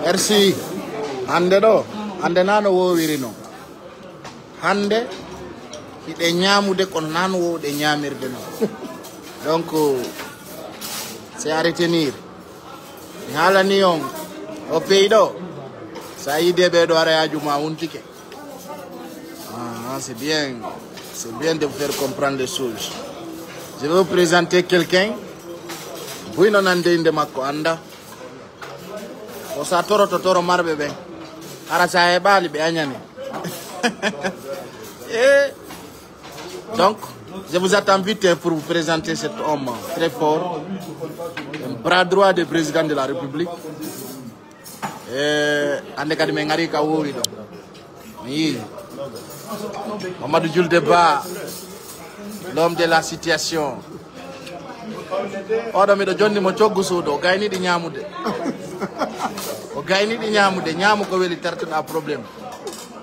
Merci. Hande do, hande nano wowiri no. Hande ide ñamude kon nan wowde ñamirde no. Donc c'est à retenir. Halani on au pays do. Ça ide be do ara ajuma untike. Ah, c'est bien de vous faire comprendre les choses. Je vais vous présenter quelqu'un. Vous non ande inde makko anda. O sa toro marbe be. Ara sa e bali be anyane. Et donc, je vous attends vite pour vous présenter cet homme très fort, un bras droit du président de la République. Ande kadi me ngari ka wowi do. Oui. Mamadou Jules Débat, l'homme de la situation. Odo mi do jonni mo coggu suudo gayni di ñamude. O gayni di ñamude ñamu ko weli tartuda problème.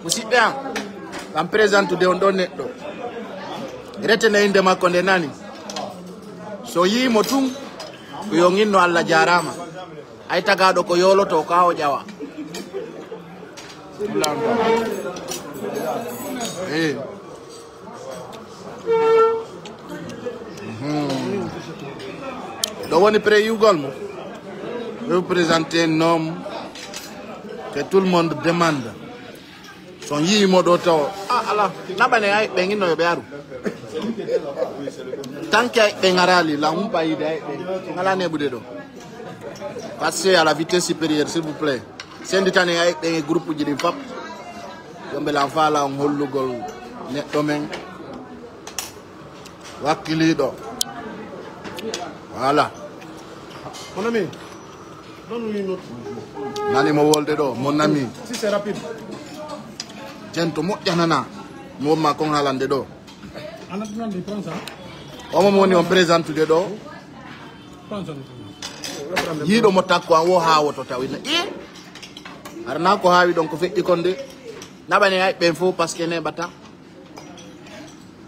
Musidɓe am présente de on ɗo neɗɗo. Retene inde makko nde nani. So yimo tun yo nginno Allah jarama. Ay tagaɗo ko yoloto ka o ƴawa. Donc on est prêt Yougol. Je vais vous présenter un homme que tout le monde demande. Son yimo doto. Ah ala, nabane ay bengi no bearu. Tant que bengarali la umpa ide ay ngala ne budedo. Passez à la vitesse supérieure s'il vous plaît. C'est nditane ay bengi groupe jidi fap. Yombe la fala on hollugol neddo men. Wakilido. Voilà. Mon ami, donne-nous une autre. Nani mo wolde do, mon ami. Si c'est rapide. Tento mo yanana. Mo ma kon halande do. En attendant de prendre ça. O mo woni on présente de do. Prends ça. Yido mo takko an wo ha woto tawina. Arna ko hawi donc fetti konde. Nabane ay ben fo parce que ne bata.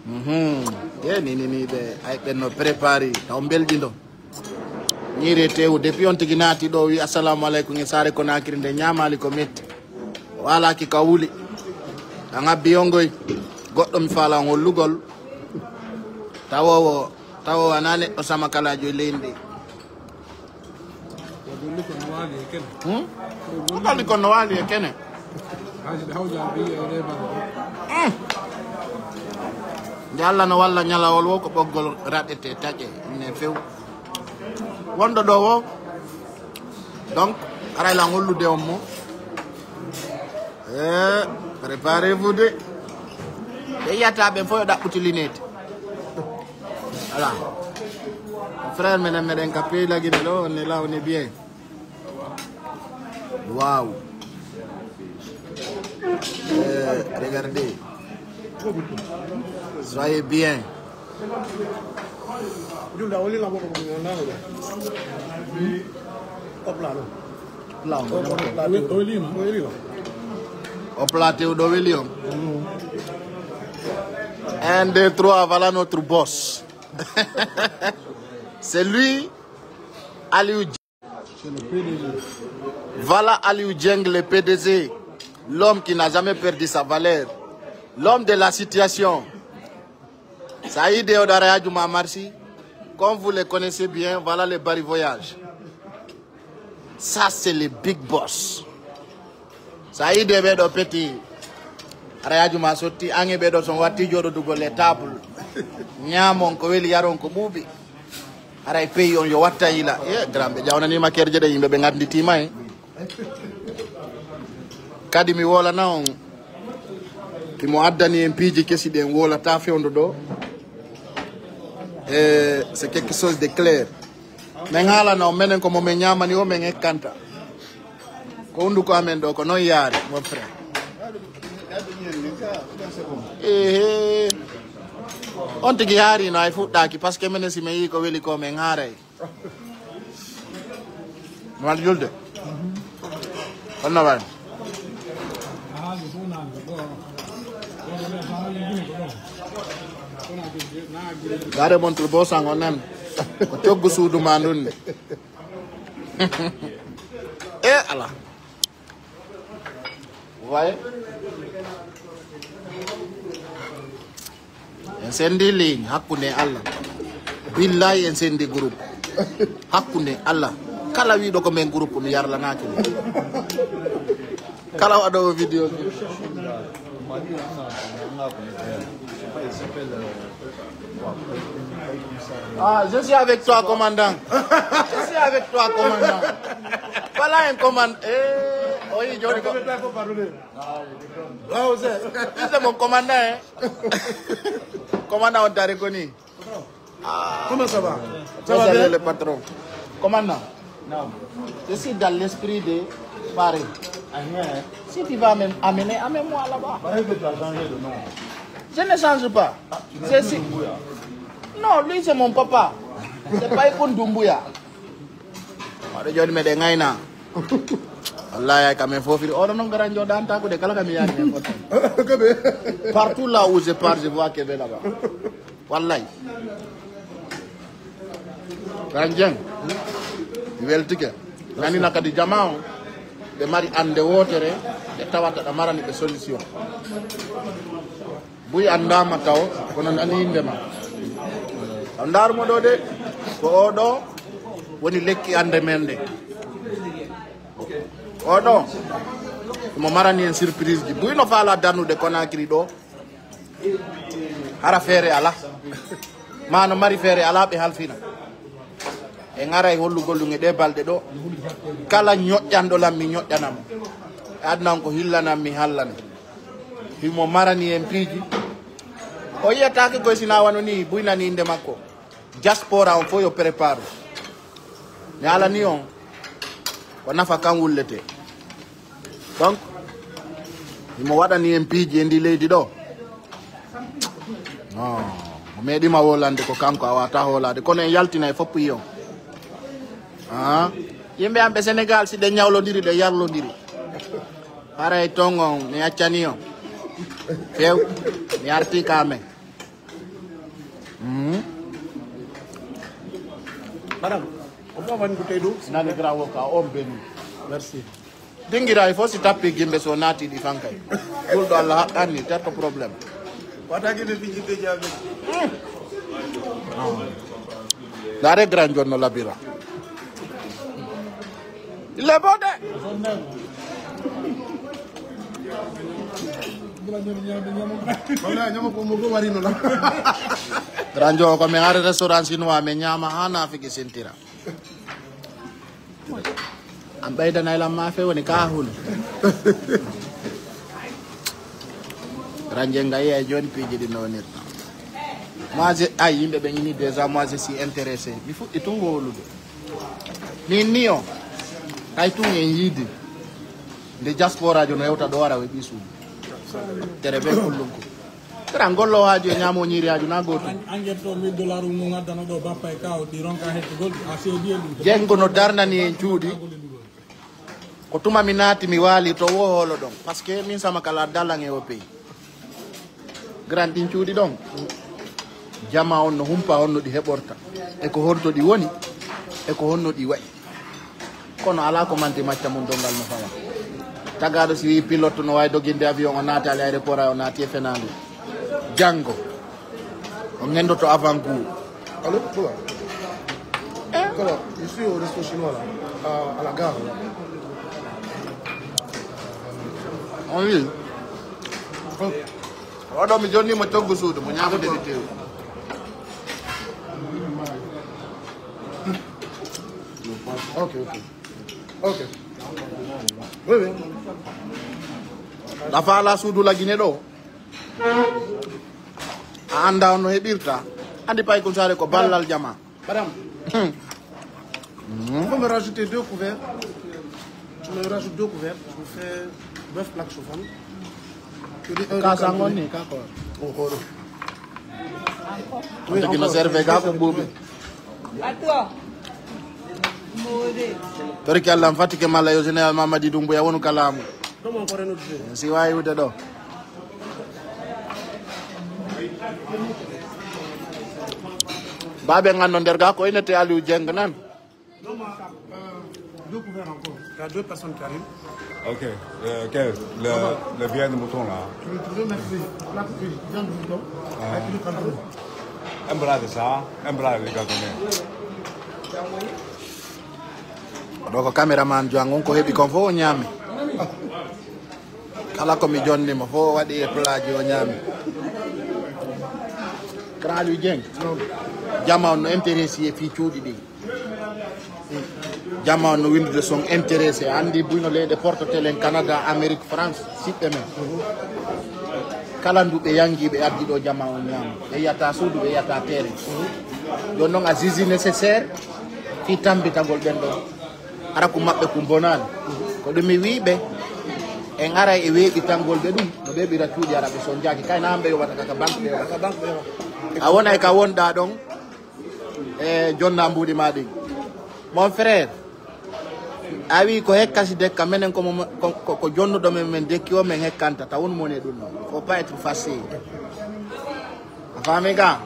Ni be ay ben no préparer taw beldindo. Ñire tew depuis on tigi naati do wi assalamu alaykum e sare ko nakiri nde ñamali ko metti wala ki kawuli anga biyongoy goddo mi fala on lugol tawo anane o sama kala jo lendi ko ko no wali e kene Yalla no walla nyalawol wo ko boggol radete taje ne few wondo do wo donc aray la ngollude on mo préparez-vous de yata be foyo dabbuti linete voilà frère mesdames meden ka pay la gine lo on est là on est bien waouh regardez soyez bien. Au plateau de William. 1, 2, 3, voilà notre boss. C'est lui, Aliou Dieng. Voilà Aliou Dieng, le PDG. L'homme qui n'a jamais perdu sa valeur. L'homme de la situation. Saïd Odara Djouma Marsi, comme vous le connaissez bien, voilà le Bari Voyage. Ça, c'est le big boss. Saïd Ebedo Petit, Rayadjouma Soti, Angebedo son wati joro dugo les tables. Nyamon ko weli yaron ko bubi. Aray pay on yo watta ila. Grambe jawna ni makerje de yimbe be ngandi tima e. Kadi mi wola na on ki mo addani en piji kesi den wola ta fewndo do. C'est quelque chose de clair. Mais ngala na menen ko mo men nyamani o men ekkanta. Ko undu ko amen do ko non yaade mon frère. On tigi hari no ay fuɗɗaki parce que menen si me yi ko weli ko men haaray. Mal julde. On na wan. Gare montre boss on aime. ko coggu suudu ma ndun ne e ala voyez en sendi ligne hakkunde Allah billahi en sendi groupe hakkunde Allah kala wiiɗo ko men groupe mi yarlanaki kala waɗowo vidéo ah, je suis avec toi, commandant. Je suis avec toi, commandant. Voilà un commandant. Oui, Johnny. C'est mon commandant. Hein? Commandant, on t'a reconnu. Ah. Comment ça va? Ça va bien, le patron. Commandant, non. Je suis dans l'esprit de Paris. Si tu vas amener, amène-moi là-bas. Je ne change pas. Si. Non, lui c'est mon papa. C'est pas Ekon Doumbouya. Je me dis, Allah, quand même, faut faire. Oh non, garanjo dans ta côté, kala kami yani. Partout là où je pars, je vois Kébé là-bas. Wallahi. Garanjeng. Weltike. Nani nakadi jamao. De mari ande wotere. De tawata da marani be solution. Buy andama taw kono ani indema. Andar mo do de ko odo woni lekki ande mende. Odo mo marani en surprise ji buy no fala danu de Conakry do. Ara fere ala. Mano mari fere ala be halfina. E ngaray hollu gollunge de balde do kala ñoƴƴando lam mi ñoƴƴanam adnan ko hillanam mi hallane himo marani en piiji o yiyatake koye sina wano ni buynani inde makko diaspora on fo yo prépare mi alani on ko nafa kan wullete donc himo waɗani en piiji e ndi leydi ɗo non o meeɗima wolande ko kanko a wata holade kono en yaltina e foppu yi on ah, yimɓe amɓe Sénégal si ɗe ñawlodiri ɗe yarlodiri haray tongon mi accani on few mi arti kamen Madame, on peut avoir une bouteille d'eau? nani grawo ka on beni Merci. dingira il faut si tappi gimɓe so naati ɗi fankay ɓulɗo Allah haqqanni terto probléme dare grand jonno labira il est beau de grand jo ko mi are restaurant chinois me ñama hana fiki sentira am ɓeydanay lam ma fe woni ka hul ranje ngayi e joni piiji ɗi nonirta moi ay yimɓe ɓe ñini déjà moi je suis intéressé mi fuɗɗi tun wolude min ni o hay tun en yiidi nde diaspora jo no yewta ɗo wara we ɓi suudu tere ɓe kullum ko kara gollo haaju e ñamo ñiri haaju na goto angetto $1000 mum addana ɗo bappa e kaw ɗi ronka hettugol a seedi e ɗum jengo no darnani en cuuɗi ko tuma mi naati mi waali to wo holo ɗon par ce que min sama kala dalan e o pays grand ɗin cuuɗi ɗon jama on no humpa on no ɗi heɓorta e ko honto ɗi woni e ko honno ɗi wayi kono ala ko manti macca mum dongal no fawa tagaɗo si wi pilote no wawi doginde avion o naati ali aéroport o naati e fenandu janggo o gendoto avant goût. Allô? Voilà. Alors, je suis au resto chinois là, à la gare. Là. On wi oɗo mi jonni mo coggu suudu mo ñamude ɗi tewi Ok. Oui. dafa ala suudu lagine ɗo a anda on no heɓirta andi pay ko sare ko ballal jama. Madame, tu peux me rajouter 2 couverts? Tu me rajoutes 2 couverts, je vous fais bœuf plaque chauffante. Kasangoni kako. Oh. Oui, qui me serve kako bubi. Attends. Tori ki Allah fatike mala yo général Mamadi Doumbouya wonu kalamu. Comment encore un autre jeu? Si wayi wude do. Babé ngano nderga ko inete Aliou Dieng nan. Non, mais deux couverts encore. Il y a deux personnes qui arrivent. Ok. Le vieil de mouton là. Tu veux mettre la coupe, viande de mouton, avec du canton. Un bras de ça, un bras de gâteau. Donc cameraman jangon ko hebi kon fo nyami. Kala ko mi jonni mo fo wadi e plaji o nyami. Aliou Dieng. Jama on intéressé fi ciudi di. Jama on windude son intéressé andi buino leyde porte télé Canada, Amérique, France, sippe men. Kala ndube yangibe addi do jama on nyam. Be yata sudu be yata tere. Don non azizi nécessaire fi tambitagol ben do. Ara ko mabbe ko bonani. Ko dumi wiibe en ara e weebi tangol be dum no be bira ciudi arabe son jaaki kay na ambe yo wata ka banque be. A wona e ka wonda don e jonna mbudi madi. Mon frère awi ko hekkasi dekka menen ko jonnudo men dekki o men hekkanta ta won moné dum non faut pas être facile afami ga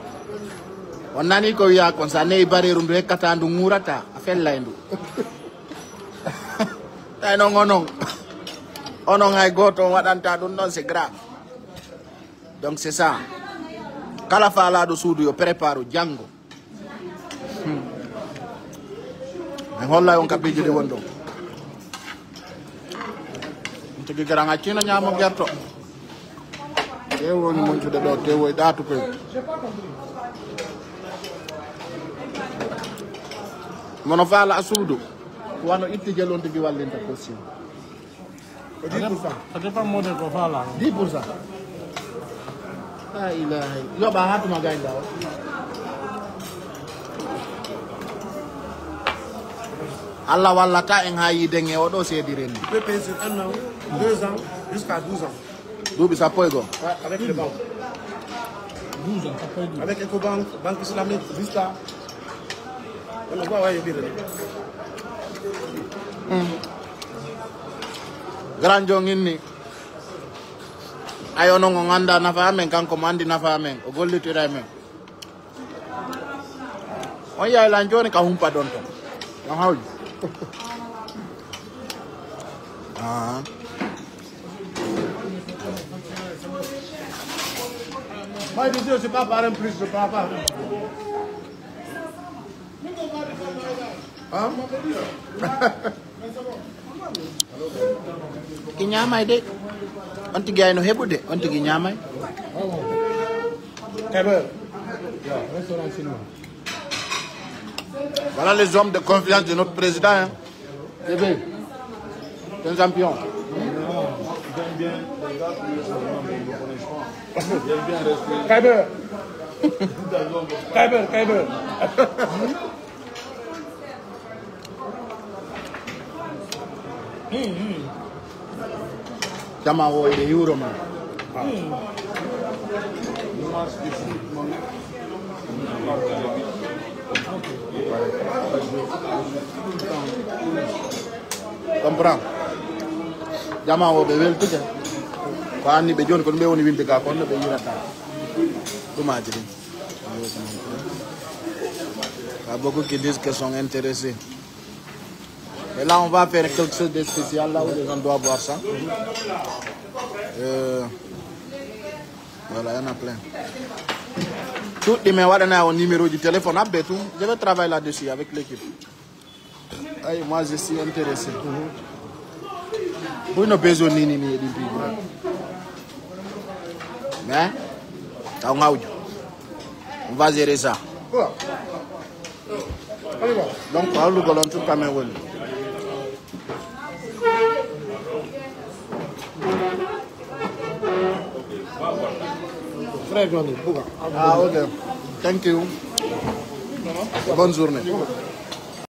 on nani ko wiya kon sa ne bareru ndu hekkata ndu ngurata a fellay ndu tay non onon hay goto wadanta dum non c'est grave. Donc c'est ça kala faala do suudu yo prépare jango en holla on kabiji de wondo tigi garanga cina nyama gerto e woni mon tude do te woy datu ko mono faala asuudu wano itti jelon tigi wallinta possible 10%. Ça dépend mode ko fala. 10%. La ilaha. Yo ba hatu maganda. Allah wallata en hayi denge o do sediren. Tu peux payer sur 1 an, 2 ans, jusqu'à 12 ans. Dubi sa poigo. Ouais, avec les banques. 12 ans, ça peut être. Avec Ecobank, Banque Islamique, Vista. On voit, ouais, il y a Grand jongini. Ayo no nganda nafa men kanko mandi nafa men o gollitira men. On ya la joni ka humpa don to. Yang hawji. Ah. Moi, je dis, c'est pas par un plus, je parle pas. Hein? Ki nyamay de. On tigi ay no hebude, on tigi nyamay. Restaurant chinois. Voilà les hommes de confiance de notre président. Hein. C'est bien. C'est un champion. J'aime bien les gars qui sont mais ils ne connaissent pas. J'aime bien rester. Kyber. Jama wo de euro man. Comprends. Jama wo be wel tuja. Ko anni be joni ko be woni winde ga ko no be yirata. Duma jiri. Il y a beaucoup qui disent qu'ils sont intéressés. Et là, on va faire quelque chose de spécial, là où les gens doivent voir ça. Voilà, il y en a plein. Tout les gens ont un numéro de téléphone, je vais travailler là-dessus avec l'équipe. Moi, je suis intéressé. Vous n'avez pas besoin de numéro. Mais, on va gérer ça. Donc, on va le faire tout Cameroun. Frère Johnny, Ah, ok. Thank you. Bonne journée.